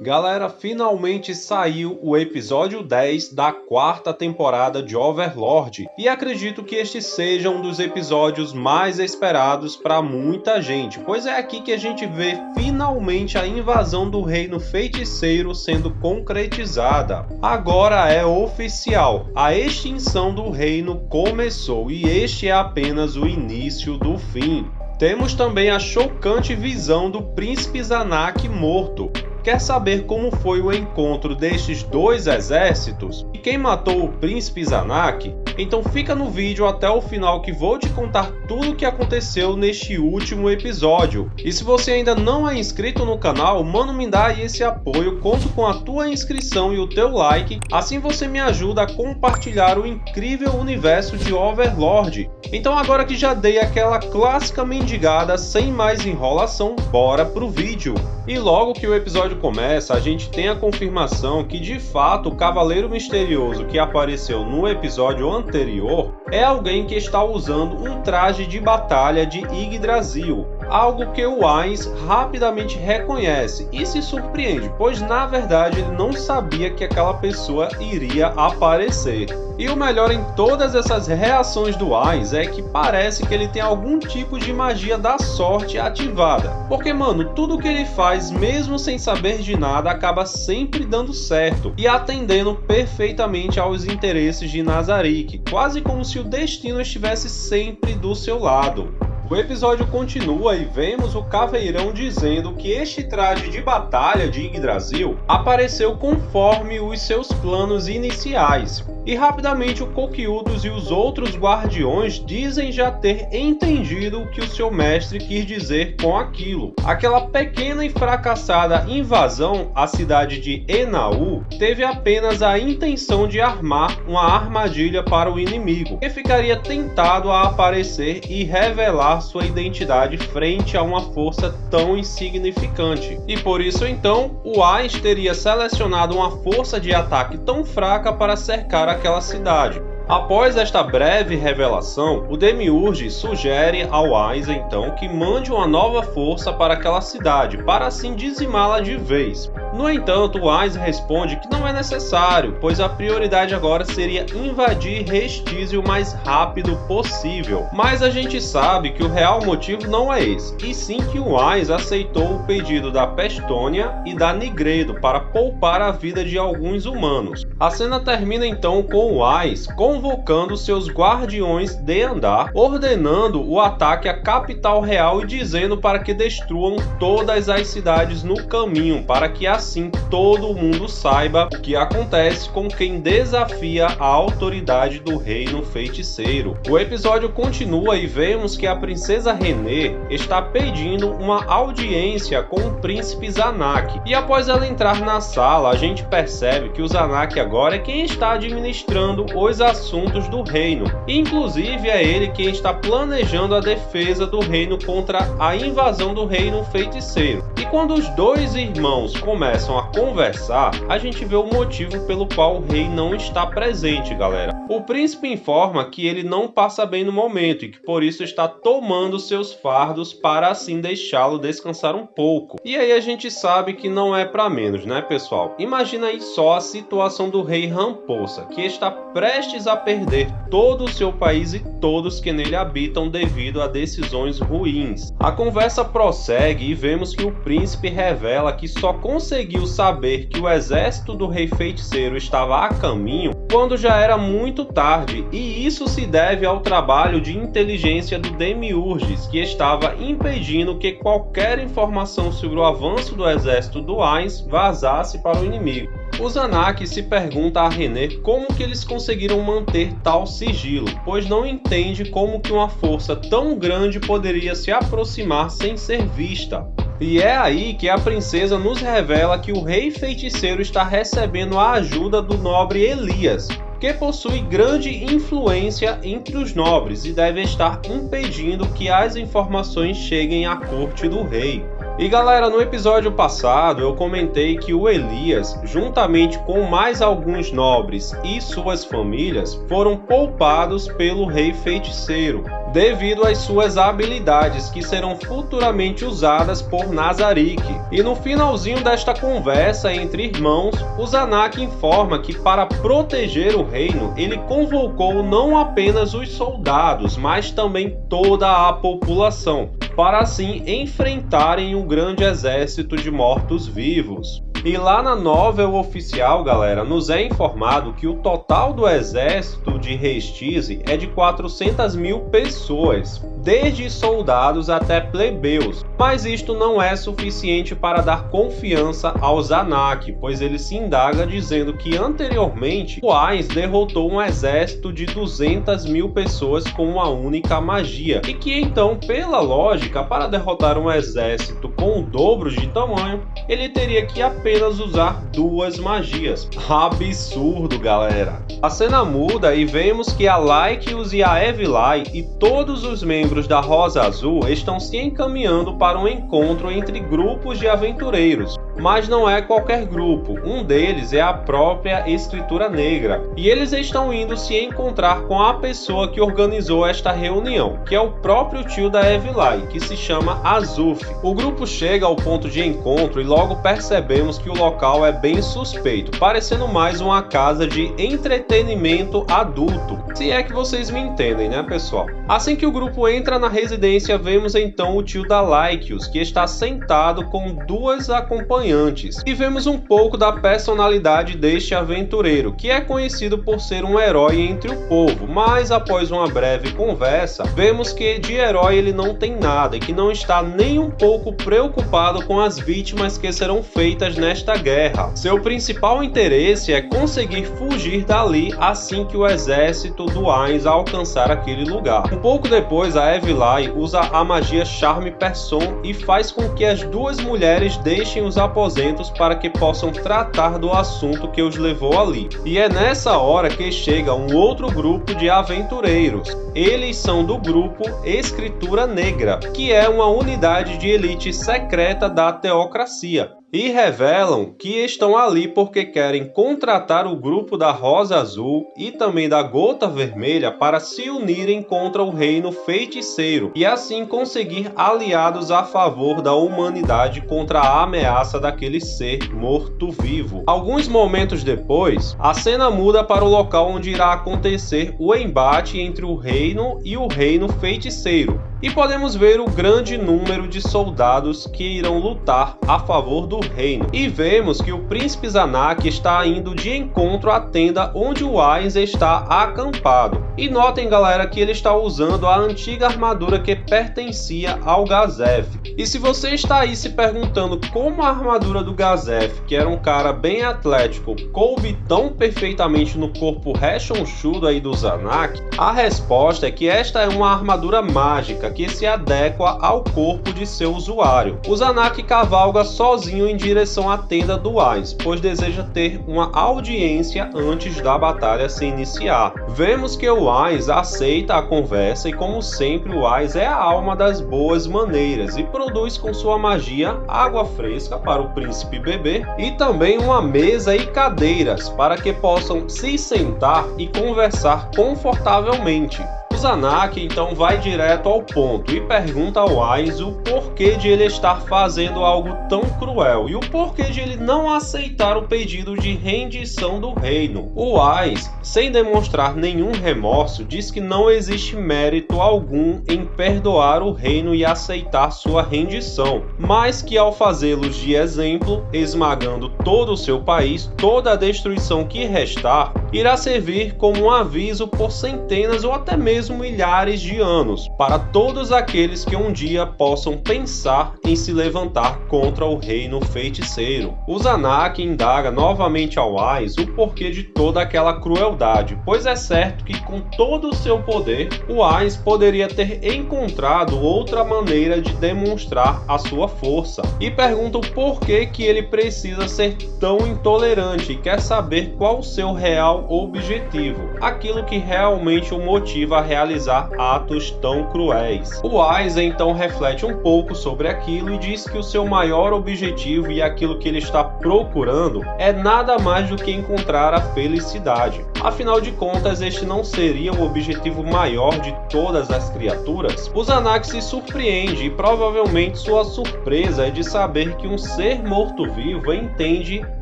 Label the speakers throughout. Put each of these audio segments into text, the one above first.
Speaker 1: Galera, finalmente saiu o episódio 10 da quarta temporada de Overlord e acredito que este seja um dos episódios mais esperados para muita gente, pois é aqui que a gente vê finalmente a invasão do Reino Feiticeiro sendo concretizada. Agora é oficial, a extinção do reino começou e este é apenas o início do fim. Temos também a chocante visão do Príncipe Zanak morto. Quer saber como foi o encontro destes dois exércitos? E quem matou o Príncipe Zanak? Então fica no vídeo até o final que vou te contar tudo o que aconteceu neste último episódio. E se você ainda não é inscrito no canal, mano, me dá aí esse apoio, conto com a tua inscrição e o teu like, assim você me ajuda a compartilhar o incrível universo de Overlord. Então agora que já dei aquela clássica mendigada, sem mais enrolação, bora pro vídeo. E logo que o episódio começa, a gente tem a confirmação que de fato o Cavaleiro Misterioso que apareceu no episódio anterior é alguém que está usando um traje de batalha de Yggdrasil, algo que o Ainz rapidamente reconhece e se surpreende, pois na verdade ele não sabia que aquela pessoa iria aparecer. E o melhor em todas essas reações do Ainz é que parece que ele tem algum tipo de magia da sorte ativada, porque mano, tudo que ele faz mesmo sem saber de nada acaba sempre dando certo e atendendo perfeitamente aos interesses de Nazarick, quase como se o destino estivesse sempre do seu lado. O episódio continua e vemos o Caveirão dizendo que este traje de batalha de Yggdrasil apareceu conforme os seus planos iniciais. E rapidamente o Coquildos e os outros guardiões dizem já ter entendido o que o seu mestre quis dizer com aquilo. Aquela pequena e fracassada invasão à cidade de Enaú teve apenas a intenção de armar uma armadilha para o inimigo, que ficaria tentado a aparecer e revelar sua identidade frente a uma força tão insignificante. E por isso então, o Ainz teria selecionado uma força de ataque tão fraca para cercar aquela cidade. Após esta breve revelação, o Demiurge sugere ao Ainz então que mande uma nova força para aquela cidade, para assim dizimá-la de vez. No entanto, o Ainz responde que não é necessário, pois a prioridade agora seria invadir Restício o mais rápido possível. Mas a gente sabe que o real motivo não é esse, e sim que o Ainz aceitou o pedido da Pestônia e da Nigredo para poupar a vida de alguns humanos. A cena termina então com o Ainz convocando seus guardiões de andar, ordenando o ataque à capital real e dizendo para que destruam todas as cidades no caminho, para que assim todo mundo saiba o que acontece com quem desafia a autoridade do Reino Feiticeiro. O episódio continua e vemos que a princesa René está pedindo uma audiência com o príncipe Zanak, e após ela entrar na sala, a gente percebe que o Zanak agora é quem está administrando os assuntos do reino, e inclusive é ele quem está planejando a defesa do reino contra a invasão do Reino Feiticeiro. E quando os dois irmãos começam a conversar, a gente vê o motivo pelo qual o rei não está presente, galera. O príncipe informa que ele não passa bem no momento e que por isso está tomando seus fardos para assim deixá-lo descansar um pouco. E aí a gente sabe que não é para menos, né, pessoal? Imagina aí só a situação do rei Ramposa, que está prestes a perder todo o seu país e todos que nele habitam devido a decisões ruins. A conversa prossegue e vemos que o príncipe revela que só conseguiu saber que o exército do Rei Feiticeiro estava a caminho quando já era muito tarde, e isso se deve ao trabalho de inteligência do Demiurges, que estava impedindo que qualquer informação sobre o avanço do exército do Ainz vazasse para o inimigo. O Zanak se pergunta a René como que eles conseguiram manter tal sigilo, pois não entende como que uma força tão grande poderia se aproximar sem ser vista. E é aí que a princesa nos revela que o Rei Feiticeiro está recebendo a ajuda do nobre Elias, que possui grande influência entre os nobres e deve estar impedindo que as informações cheguem à corte do rei. E galera, no episódio passado eu comentei que o Elias, juntamente com mais alguns nobres e suas famílias, foram poupados pelo Rei Feiticeiro, devido às suas habilidades que serão futuramente usadas por Nazarick. E no finalzinho desta conversa entre irmãos, o Zanak informa que para proteger o reino, ele convocou não apenas os soldados, mas também toda a população, para assim enfrentarem o grande exército de mortos-vivos. E lá na novel oficial, galera, nos é informado que o total do exército de Restize é de 400 mil pessoas, desde soldados até plebeus. Mas isto não é suficiente para dar confiança ao Zanak, pois ele se indaga dizendo que anteriormente o Ainz derrotou um exército de 200 mil pessoas com uma única magia, e que então, pela lógica, para derrotar um exército com o dobro de tamanho, ele teria que apenas usar 2 magias. Absurdo, galera! A cena muda e vemos que a Lycius e a Evilai e todos os membros da Rosa Azul estão se encaminhando para um encontro entre grupos de aventureiros. Mas não é qualquer grupo, um deles é a própria Escritura Negra, e eles estão indo se encontrar com a pessoa que organizou esta reunião, que é o próprio tio da Evilai, que se chama Azuf. O grupo chega ao ponto de encontro e logo percebemos que o local é bem suspeito, parecendo mais uma casa de entretenimento adulto, se é que vocês me entendem, né, pessoal? Assim que o grupo entra na residência, vemos então o tio da Lycius, que está sentado com 2 acompanhantes, e vemos um pouco da personalidade deste aventureiro, que é conhecido por ser um herói entre o povo, mas após uma breve conversa, vemos que de herói ele não tem nada e que não está nem um pouco preocupado com as vítimas que serão feitas nesta guerra. Seu principal interesse é conseguir fugir dali assim que o exército do Ainz alcançar aquele lugar. Um pouco depois, a Evilai usa a magia Charme Person e faz com que as 2 mulheres deixem os aposentos para que possam tratar do assunto que os levou ali. E é nessa hora que chega um outro grupo de aventureiros. Eles são do grupo Escritura Negra, que é uma unidade de elite secreta da teocracia, e revelam que estão ali porque querem contratar o grupo da Rosa Azul e também da Gota Vermelha para se unirem contra o Reino Feiticeiro e assim conseguir aliados a favor da humanidade contra a ameaça daquele ser morto-vivo. Alguns momentos depois, a cena muda para o local onde irá acontecer o embate entre o Reino e o Reino Feiticeiro, e podemos ver o grande número de soldados que irão lutar a favor do reino. E vemos que o príncipe Zanak está indo de encontro à tenda onde o Ainz está acampado. E notem, galera, que ele está usando a antiga armadura que pertencia ao Gazef. E se você está aí se perguntando como a armadura do Gazef, que era um cara bem atlético, coube tão perfeitamente no corpo rechonchudo aí do Zanak, a resposta é que esta é uma armadura mágica que se adequa ao corpo de seu usuário. O Zanak cavalga sozinho em direção à tenda do Ainz, pois deseja ter uma audiência antes da batalha se iniciar. Vemos que o Ainz aceita a conversa e, como sempre, o Ainz é a alma das boas maneiras e produz com sua magia água fresca para o príncipe beber e também uma mesa e cadeiras para que possam se sentar e conversar confortavelmente. O Zanak então vai direto ao ponto e pergunta ao Ainz o porquê de ele estar fazendo algo tão cruel e o porquê de ele não aceitar o pedido de rendição do reino. O Ainz, sem demonstrar nenhum remorso, diz que não existe mérito algum em perdoar o reino e aceitar sua rendição, mas que ao fazê-los de exemplo, esmagando todo o seu país, toda a destruição que restar, irá servir como um aviso por centenas ou até mesmo milhares de anos, para todos aqueles que um dia possam pensar em se levantar contra o reino feiticeiro. O Zanak indaga novamente ao Ainz o porquê de toda aquela crueldade, pois é certo que com todo o seu poder, o Ainz poderia ter encontrado outra maneira de demonstrar a sua força, e pergunta o porquê que ele precisa ser tão intolerante e quer saber qual o seu real real objetivo, aquilo que realmente o motiva a realizar atos tão cruéis. O Wise então reflete um pouco sobre aquilo e diz que o seu maior objetivo e aquilo que ele está procurando é nada mais do que encontrar a felicidade. Afinal de contas, este não seria o objetivo maior de todas as criaturas? O Zanak se surpreende e provavelmente sua surpresa é de saber que um ser morto-vivo entende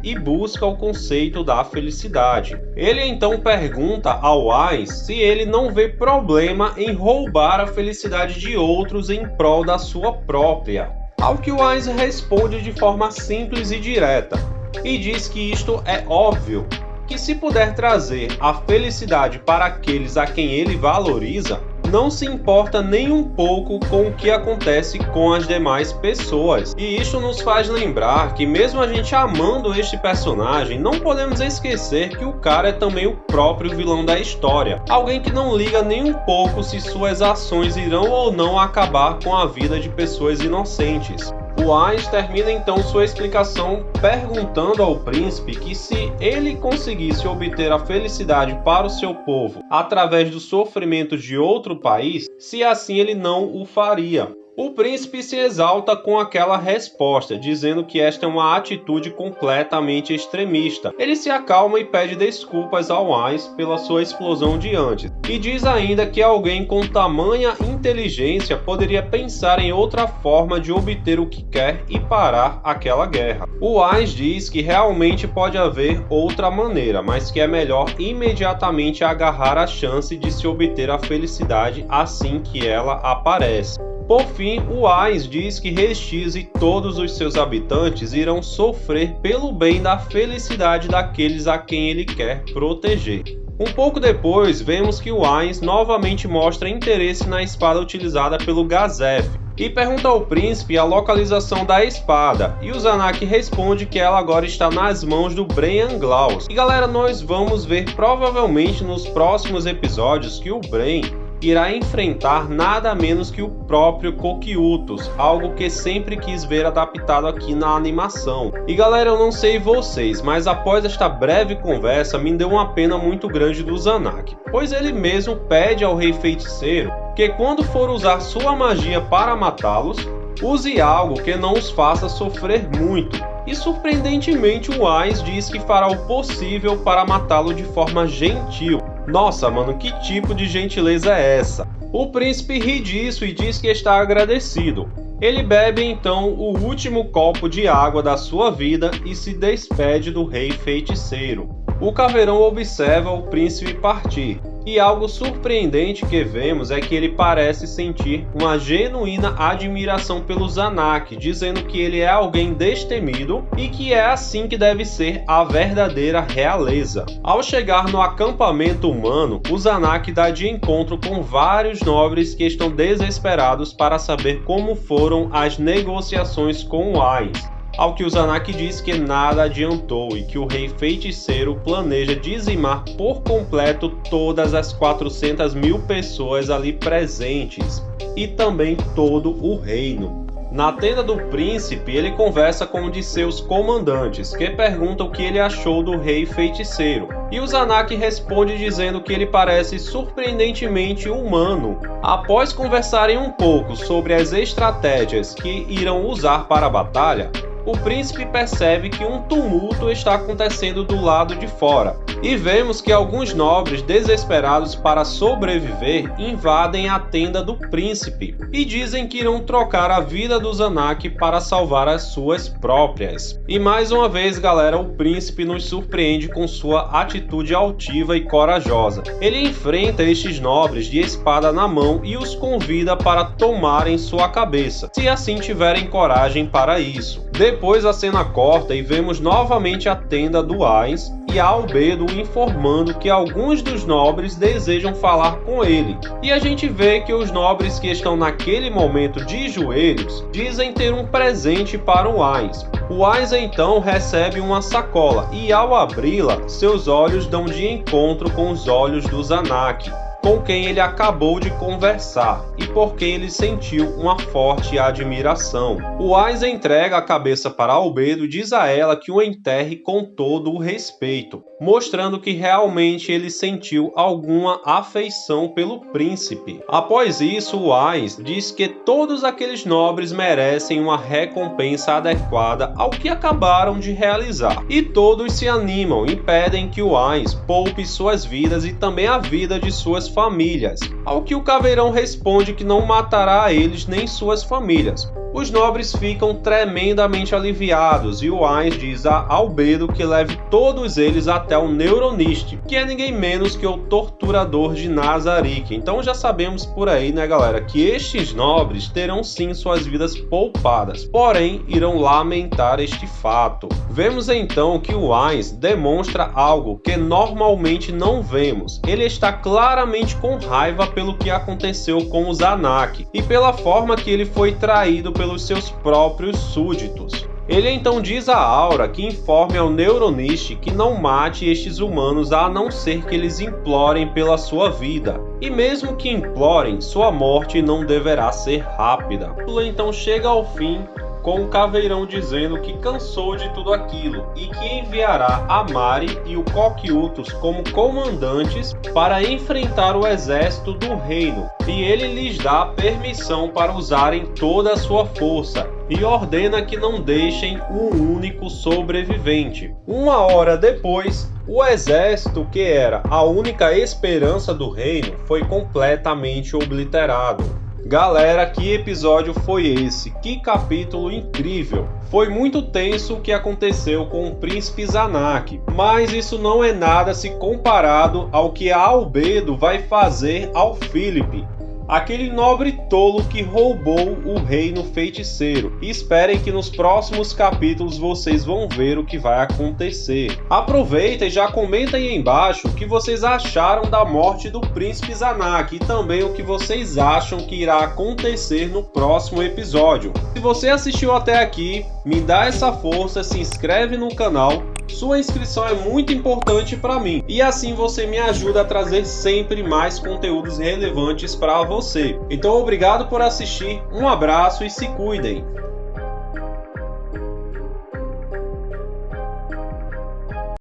Speaker 1: e busca o conceito da felicidade. Ele então pergunta ao Wise se ele não vê problema em roubar a felicidade de outros em prol da sua própria. Ao que o Wise responde de forma simples e direta, e diz que isto é óbvio, que se puder trazer a felicidade para aqueles a quem ele valoriza, não se importa nem um pouco com o que acontece com as demais pessoas. E isso nos faz lembrar que mesmo a gente amando este personagem, não podemos esquecer que o cara é também o próprio vilão da história. Alguém que não liga nem um pouco se suas ações irão ou não acabar com a vida de pessoas inocentes. O Wise termina então sua explicação perguntando ao príncipe que se ele conseguisse obter a felicidade para o seu povo através do sofrimento de outro país, se assim ele não o faria. O príncipe se exalta com aquela resposta, dizendo que esta é uma atitude completamente extremista. Ele se acalma e pede desculpas ao Wise pela sua explosão de antes, e diz ainda que alguém com tamanha inteligência poderia pensar em outra forma de obter o que quer e parar aquela guerra. O Wise diz que realmente pode haver outra maneira, mas que é melhor imediatamente agarrar a chance de se obter a felicidade assim que ela aparece. Por fim, o Wise diz que Restiz e todos os seus habitantes irão sofrer pelo bem da felicidade daqueles a quem ele quer proteger. Um pouco depois, vemos que o Wise novamente mostra interesse na espada utilizada pelo Gazef e pergunta ao príncipe a localização da espada, e o Zanak responde que ela agora está nas mãos do Bran Glaus. E galera, nós vamos ver provavelmente nos próximos episódios que o Bran irá enfrentar nada menos que o próprio Coqueutus, algo que sempre quis ver adaptado aqui na animação. E galera, eu não sei vocês, mas após esta breve conversa me deu uma pena muito grande do Zanak, pois ele mesmo pede ao Rei Feiticeiro que quando for usar sua magia para matá-los, use algo que não os faça sofrer muito. E surpreendentemente o Wise diz que fará o possível para matá-lo de forma gentil. Nossa, mano, que tipo de gentileza é essa? O príncipe ri disso e diz que está agradecido. Ele bebe então o último copo de água da sua vida e se despede do Rei Feiticeiro. O Caveirão observa o príncipe partir, e algo surpreendente que vemos é que ele parece sentir uma genuína admiração pelo Zanak, dizendo que ele é alguém destemido e que é assim que deve ser a verdadeira realeza. Ao chegar no acampamento humano, o Zanak dá de encontro com vários nobres que estão desesperados para saber como foram as negociações com o Wise. Ao que o Zanak diz que nada adiantou e que o Rei Feiticeiro planeja dizimar por completo todas as 400.000 pessoas ali presentes e também todo o reino. Na tenda do príncipe, ele conversa com um de seus comandantes, que pergunta o que ele achou do Rei Feiticeiro. E o Zanak responde dizendo que ele parece surpreendentemente humano. Após conversarem um pouco sobre as estratégias que irão usar para a batalha, o príncipe percebe que um tumulto está acontecendo do lado de fora, e vemos que alguns nobres desesperados para sobreviver invadem a tenda do príncipe e dizem que irão trocar a vida do Zanak para salvar as suas próprias. E mais uma vez, galera, o príncipe nos surpreende com sua atitude altiva e corajosa. Ele enfrenta estes nobres de espada na mão e os convida para tomarem sua cabeça, se assim tiverem coragem para isso. Depois a cena corta e vemos novamente a tenda do Wise e a Albedo informando que alguns dos nobres desejam falar com ele. E a gente vê que os nobres que estão naquele momento de joelhos dizem ter um presente para o Wise. O Wise então recebe uma sacola e ao abri-la, seus olhos dão de encontro com os olhos do Zanak. com quem ele acabou de conversar e por quem ele sentiu uma forte admiração. O Wise entrega a cabeça para Albedo e diz a ela que o enterre com todo o respeito, mostrando que realmente ele sentiu alguma afeição pelo príncipe. Após isso, o Wise diz que todos aqueles nobres merecem uma recompensa adequada ao que acabaram de realizar, e todos se animam e pedem que o Wise poupe suas vidas e também a vida de suas famílias, ao que o Caveirão responde que não matará a eles nem suas famílias. Os nobres ficam tremendamente aliviados e o Wise diz a Albedo que leve todos eles até o Neuroniste, que é ninguém menos que o torturador de Nazarick. Então já sabemos por aí, né, galera, que estes nobres terão sim suas vidas poupadas, porém irão lamentar este fato. Vemos então que o Wise demonstra algo que normalmente não vemos. Ele está claramente com raiva pelo que aconteceu com o Zanak e pela forma que ele foi traído pelos seus próprios súditos. Ele então diz a Aura que informe ao Neuroniste que não mate estes humanos a não ser que eles implorem pela sua vida. E mesmo que implorem, sua morte não deverá ser rápida. Tudo então chega ao fim, com o Caveirão dizendo que cansou de tudo aquilo e que enviará a Mari e o Cocytus como comandantes para enfrentar o exército do reino, e ele lhes dá permissão para usarem toda a sua força e ordena que não deixem um único sobrevivente. Uma hora depois, o exército, que era a única esperança do reino, foi completamente obliterado. Galera, que episódio foi esse? Que capítulo incrível! Foi muito tenso o que aconteceu com o príncipe Zanak, mas isso não é nada se comparado ao que a Albedo vai fazer ao Philip, aquele nobre tolo que roubou o reino feiticeiro. E esperem que nos próximos capítulos vocês vão ver o que vai acontecer. Aproveitem e já comentem aí embaixo o que vocês acharam da morte do príncipe Zanak e também o que vocês acham que irá acontecer no próximo episódio. Se você assistiu até aqui, me dá essa força, se inscreve no canal. Sua inscrição é muito importante para mim e assim você me ajuda a trazer sempre mais conteúdos relevantes para você. Então obrigado por assistir, um abraço e se cuidem!